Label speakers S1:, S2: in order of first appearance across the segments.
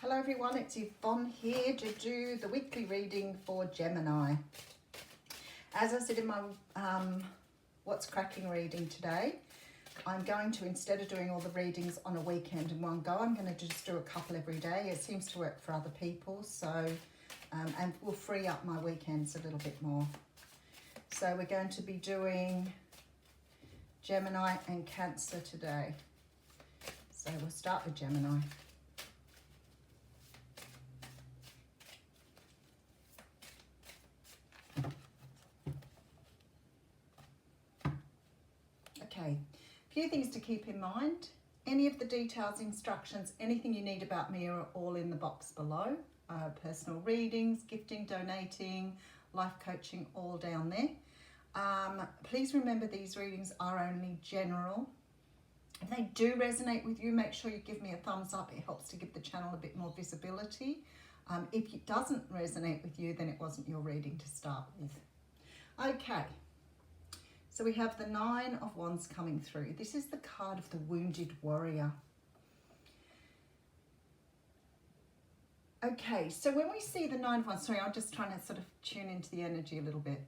S1: Hello everyone, it's Yvonne here to do the weekly reading for Gemini. As I said in my What's Cracking reading today, I'm going to, instead of doing all the readings on a weekend in one go, I'm going to just do a couple every day. It seems to work for other people, so and will free up my weekends a little bit more. So we're going to be doing Gemini and Cancer today. So we'll start with Gemini. Okay, a few things to keep in mind. Any of the details, instructions, anything you need about me are all in the box below. Personal readings, gifting, donating, life coaching, all down there. Please remember these readings are only general. If they do resonate with you, make sure you give me a thumbs up. It helps to give the channel a bit more visibility. If it doesn't resonate with you, then it wasn't your reading to start with. Okay. So we have the Nine of Wands coming through. This is the card of the wounded warrior. Okay, so when we see the Nine of Wands, sorry, I'm just trying to sort of tune into the energy a little bit.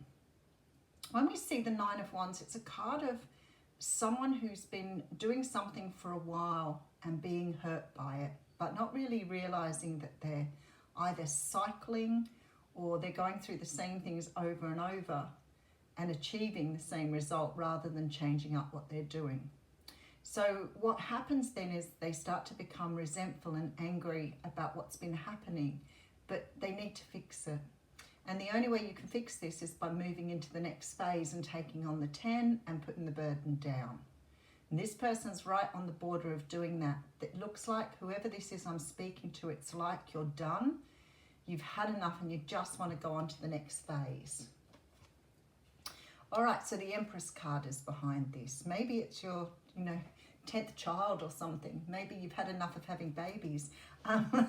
S1: When we see the Nine of Wands, it's a card of someone who's been doing something for a while and being hurt by it, but not really realizing that they're either cycling or they're going through the same things over and over and achieving the same result rather than changing up what they're doing. So what happens then is they start to become resentful and angry about what's been happening, but they need to fix it. And the only way you can fix this is by moving into the next phase and taking on the 10 and putting the burden down. And this person's right on the border of doing that. It looks like whoever this is I'm speaking to, it's like you're done. You've had enough and you just want to go on to the next phase. All right, so the Empress card is behind this. Maybe it's your, 10th child or something. Maybe you've had enough of having babies. But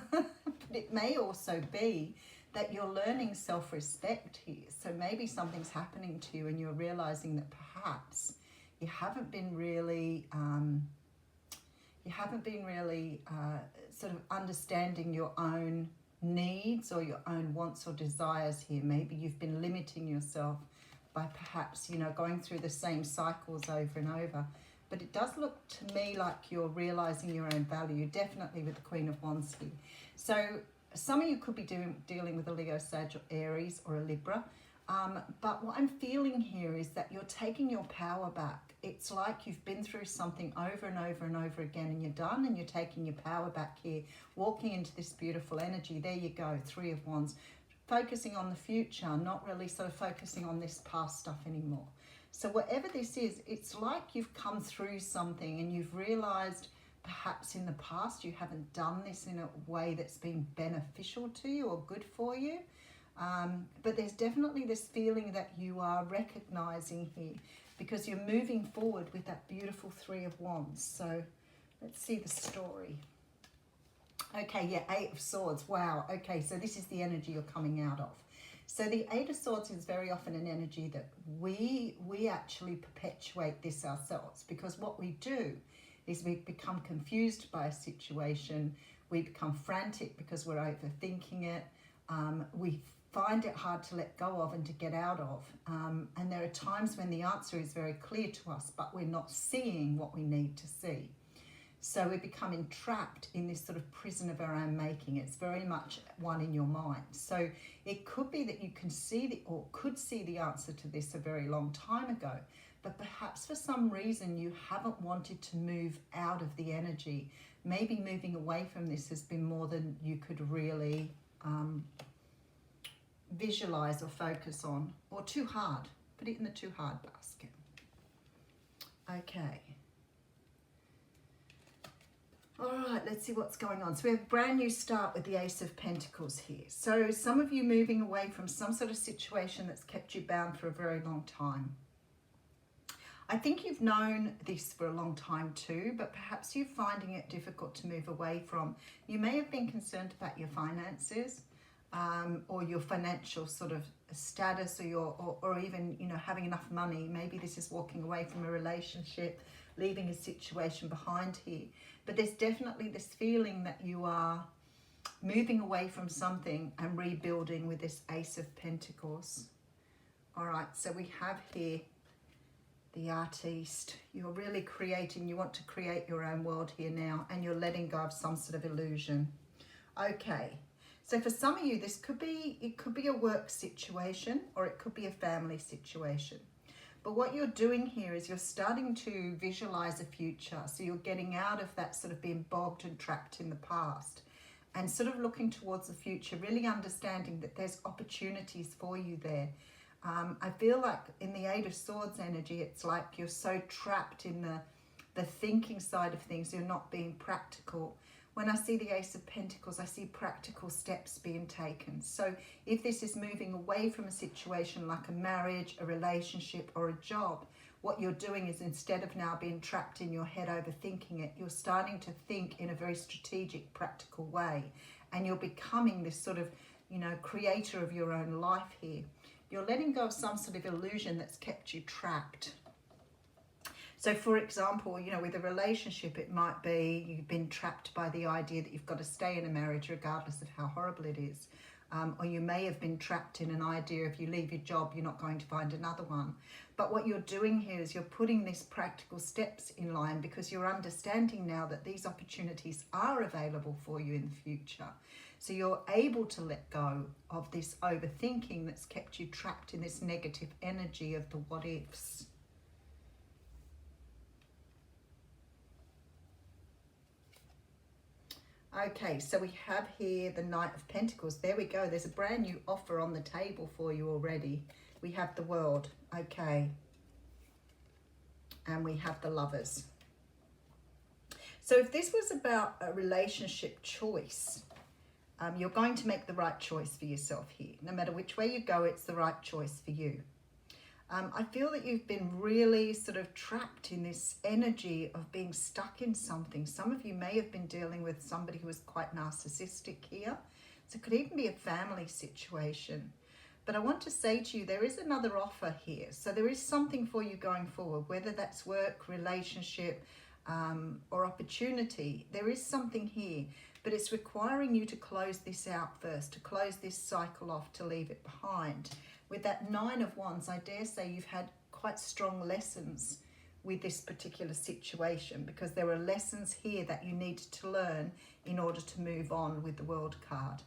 S1: it may also be that you're learning self-respect here. So maybe something's happening to you and you're realizing that perhaps you haven't been really sort of understanding your own needs or your own wants or desires here. Maybe you've been limiting yourself by perhaps, going through the same cycles over and over. But it does look to me like you're realizing your own value, definitely with the Queen of Wands here. So some of you could be dealing with a Leo, Sag, or Aries, or a Libra. But what I'm feeling here is that you're taking your power back. It's like you've been through something over and over and over again and you're done and you're taking your power back here, walking into this beautiful energy. There you go, Three of Wands. Focusing on the future, not really sort of focusing on this past stuff anymore. So whatever this is, it's like you've come through something and you've realized perhaps in the past you haven't done this in a way that's been beneficial to you or good for you. But there's definitely this feeling that you are recognizing here because you're moving forward with that beautiful Three of Wands. So let's see the story. Okay, yeah, Eight of Swords. Wow. Okay, so this is the energy you're coming out of. So the Eight of Swords is very often an energy that we actually perpetuate this ourselves, because what we do is we become confused by a situation. We become frantic because we're overthinking it. We find it hard to let go of and to get out of. And there are times when the answer is very clear to us, but we're not seeing what we need to see. So we become entrapped in this sort of prison of our own making. It's very much one in your mind. So it could be that you can see could see the answer to this a very long time ago, but perhaps for some reason you haven't wanted to move out of the energy. Maybe moving away from this has been more than you could really visualize or focus on, or too hard. Put it in the too hard basket. Okay. All right, let's see what's going on. So we have a brand new start with the Ace of Pentacles here. So some of you moving away from some sort of situation that's kept you bound for a very long time. I think you've known this for a long time too, but perhaps you're finding it difficult to move away from. You may have been concerned about your finances or your financial sort of status, or even, having enough money. Maybe this is walking away from a relationship, leaving a situation behind here. But there's definitely this feeling that you are moving away from something and rebuilding with this Ace of Pentacles. All right, so we have here the artiste. You're really creating, you want to create your own world here now, and you're letting go of some sort of illusion. Okay, so for some of you, this could be, it could be a work situation, or it could be a family situation. But what you're doing here is you're starting to visualize a future. So you're getting out of that sort of being bogged and trapped in the past, and sort of looking towards the future, really understanding that there's opportunities for you there. I feel like in the Eight of Swords energy, it's like you're so trapped in the thinking side of things, you're not being practical. When I see the Ace of Pentacles, I see practical steps being taken. So if this is moving away from a situation like a marriage, a relationship, or a job, what you're doing is, instead of now being trapped in your head overthinking it, you're starting to think in a very strategic, practical way. And you're becoming this sort of, you know, creator of your own life here. You're letting go of some sort of illusion that's kept you trapped. So for example, you know, with a relationship, it might be you've been trapped by the idea that you've got to stay in a marriage regardless of how horrible it is. Or you may have been trapped in an idea if you leave your job, you're not going to find another one. But what you're doing here is you're putting these practical steps in line, because you're understanding now that these opportunities are available for you in the future. So you're able to let go of this overthinking that's kept you trapped in this negative energy of the what ifs. Okay, so we have here the Knight of Pentacles. There we go. There's a brand new offer on the table for you already. We have the World. Okay. And we have the Lovers. So if this was about a relationship choice, you're going to make the right choice for yourself here. No matter which way you go, it's the right choice for you. I feel that you've been really sort of trapped in this energy of being stuck in something. Some of you may have been dealing with somebody who was quite narcissistic here. So it could even be a family situation. But I want to say to you, there is another offer here. So there is something for you going forward, whether that's work, relationship, or opportunity. There is something here, but it's requiring you to close this out first, to close this cycle off, to leave it behind. With that Nine of Wands, I dare say you've had quite strong lessons with this particular situation, because there are lessons here that you need to learn in order to move on with the World card.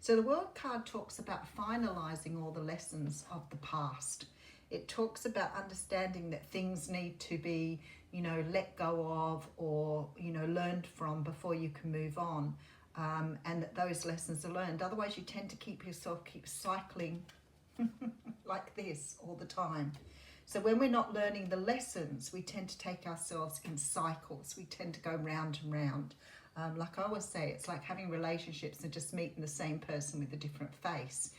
S1: So the World card talks about finalizing all the lessons of the past. It talks about understanding that things need to be, you know, let go of, or, you know, learned from before you can move on. And that those lessons are learned. Otherwise you tend to keep cycling like this all the time. So when we're not learning the lessons, we tend to take ourselves in cycles. We tend to go round and round. Like I always say, it's like having relationships and just meeting the same person with a different face.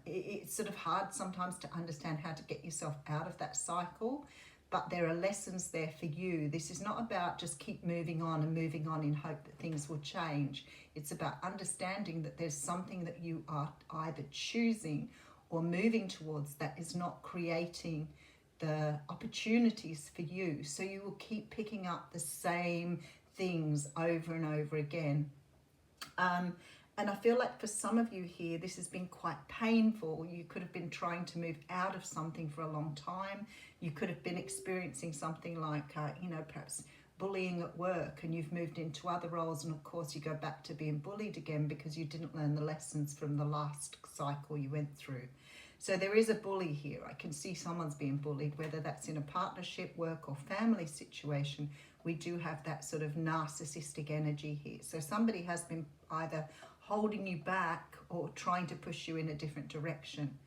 S1: It's sort of hard sometimes to understand how to get yourself out of that cycle, but there are lessons there for you. This is not about just keep moving on in hope that things will change. It's about understanding that there's something that you are either choosing or moving towards that is not creating the opportunities for you. So you will keep picking up the same things over and over again. And I feel like for some of you here, this has been quite painful. You could have been trying to move out of something for a long time. You could have been experiencing something like, you know, perhaps bullying at work, and you've moved into other roles, and of course you go back to being bullied again because you didn't learn the lessons from the last cycle you went through. So there is a bully here. I can see someone's being bullied, whether that's in a partnership, work, or family situation. We do have that sort of narcissistic energy here. So somebody has been either holding you back or trying to push you in a different direction.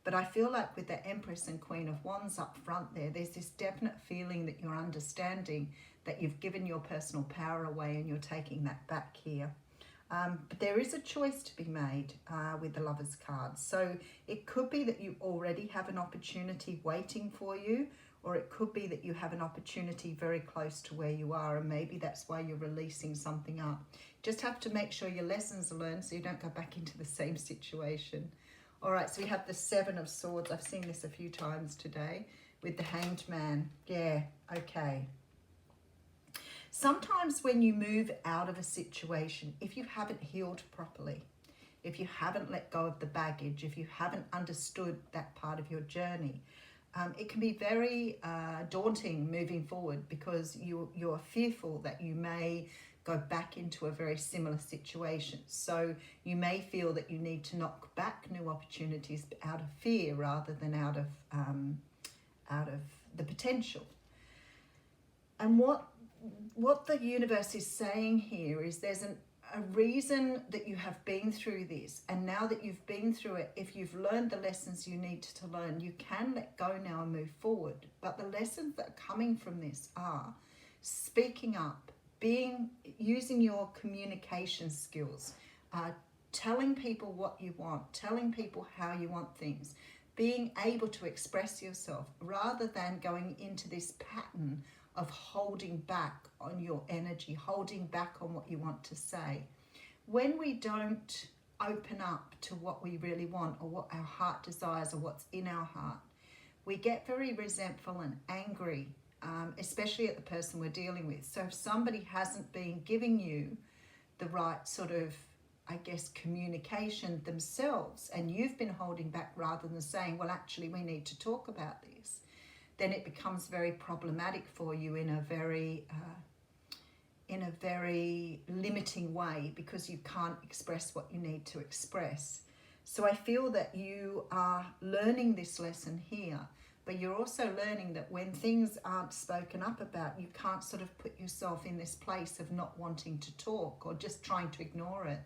S1: But I feel like with the Empress and Queen of Wands up front there, there's this definite feeling that you're understanding that you've given your personal power away and you're taking that back here. But there is a choice to be made with the Lovers card. So it could be that you already have an opportunity waiting for you, or it could be that you have an opportunity very close to where you are, and maybe that's why you're releasing something up. Just have to make sure your lessons are learned so you don't go back into the same situation. All right, so we have the Seven of Swords. I've seen this a few times today with the Hanged Man. Yeah, okay. Sometimes when you move out of a situation, if you haven't healed properly, if you haven't let go of the baggage, if you haven't understood that part of your journey, it can be very daunting moving forward, because you're fearful that you may go back into a very similar situation. So you may feel that you need to knock back new opportunities out of fear rather than out of the potential. And what the universe is saying here is there's a reason that you have been through this, and now that you've been through it, if you've learned the lessons you need to learn, you can let go now and move forward. But the lessons that are coming from this are speaking up, using your communication skills, telling people what you want, telling people how you want things, being able to express yourself rather than going into this pattern of holding back on your energy, holding back on what you want to say. When we don't open up to what we really want, or what our heart desires, or what's in our heart, we get very resentful and angry, especially at the person we're dealing with. So if somebody hasn't been giving you the right sort of, I guess, communication themselves, and you've been holding back rather than saying, well, actually, we need to talk about this, then it becomes very problematic for you in a very limiting way, because you can't express what you need to express. So I feel that you are learning this lesson here, but you're also learning that when things aren't spoken up about, you can't sort of put yourself in this place of not wanting to talk or just trying to ignore it.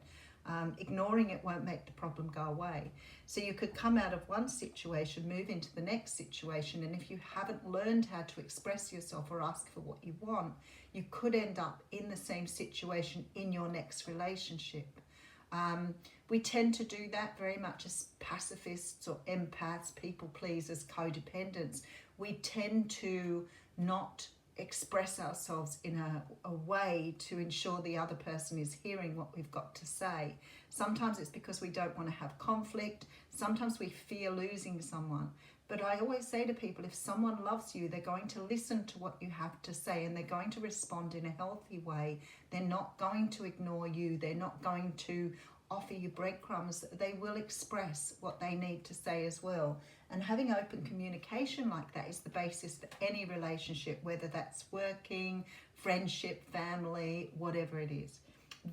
S1: Ignoring it won't make the problem go away. So you could come out of one situation, move into the next situation, and if you haven't learned how to express yourself or ask for what you want, you could end up in the same situation in your next relationship. We tend to do that very much as pacifists or empaths, people pleasers, codependents. We tend to not express ourselves in a way to ensure the other person is hearing what we've got to say. Sometimes it's because we don't want to have conflict. Sometimes we fear losing someone. But I always say to people, if someone loves you, they're going to listen to what you have to say, and they're going to respond in a healthy way. They're not going to ignore you. They're not going to offer you breadcrumbs. They will express what they need to say as well. And having open communication like that is the basis for any relationship, whether that's working, friendship, family, whatever it is.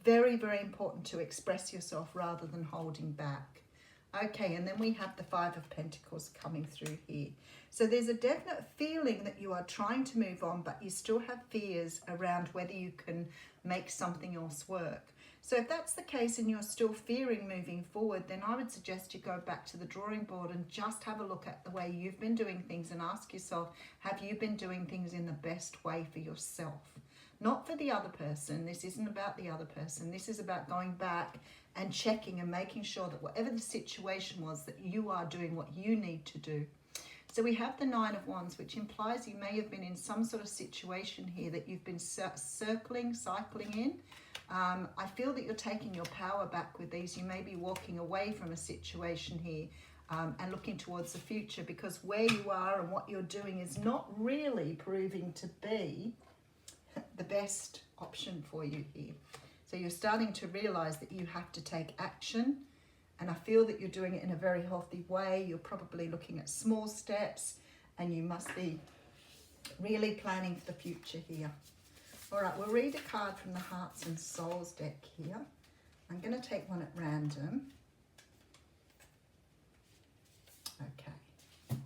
S1: Very, very important to express yourself rather than holding back. Okay, and then we have the Five of Pentacles coming through here. So there's a definite feeling that you are trying to move on, but you still have fears around whether you can make something else work. So if that's the case and you're still fearing moving forward, then I would suggest you go back to the drawing board and just have a look at the way you've been doing things and ask yourself, have you been doing things in the best way for yourself? Not for the other person. This isn't about the other person. This is about going back and checking and making sure that whatever the situation was, that you are doing what you need to do. So we have the Nine of Wands, which implies you may have been in some sort of situation here that you've been cycling in. I feel that you're taking your power back with these. You may be walking away from a situation here and looking towards the future, because where you are and what you're doing is not really proving to be the best option for you here. So you're starting to realize that you have to take action, and I feel that you're doing it in a very healthy way. You're probably looking at small steps, and you must be really planning for the future here. All right, we'll read a card from the Hearts and Souls deck here. I'm going to take one at random. Okay.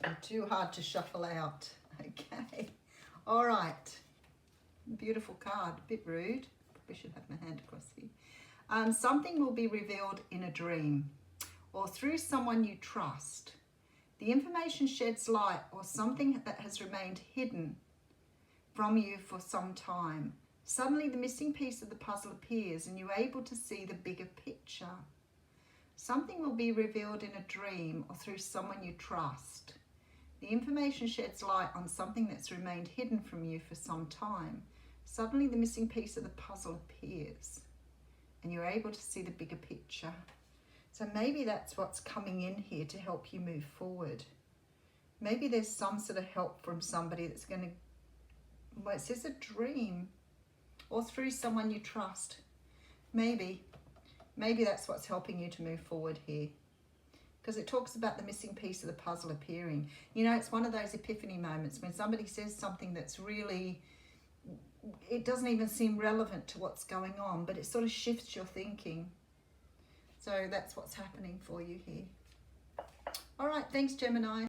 S1: They're too hard to shuffle out. Okay. All right. Beautiful card. A bit rude. Probably should have my hand across here. Something will be revealed in a dream or through someone you trust. The information sheds light or something that has remained hidden from you for some time. Suddenly the missing piece of the puzzle appears and you're able to see the bigger picture. Something will be revealed in a dream or through someone you trust. The information sheds light on something that's remained hidden from you for some time. Suddenly the missing piece of the puzzle appears and you're able to see the bigger picture. So maybe that's what's coming in here to help you move forward. Maybe there's some sort of help from somebody that's going to Well, it says a dream. Or through someone you trust. Maybe that's what's helping you to move forward here. Because it talks about the missing piece of the puzzle appearing. You know, it's one of those epiphany moments when somebody says something that's really, it doesn't even seem relevant to what's going on, but it sort of shifts your thinking. So that's what's happening for you here. All right, thanks, Gemini.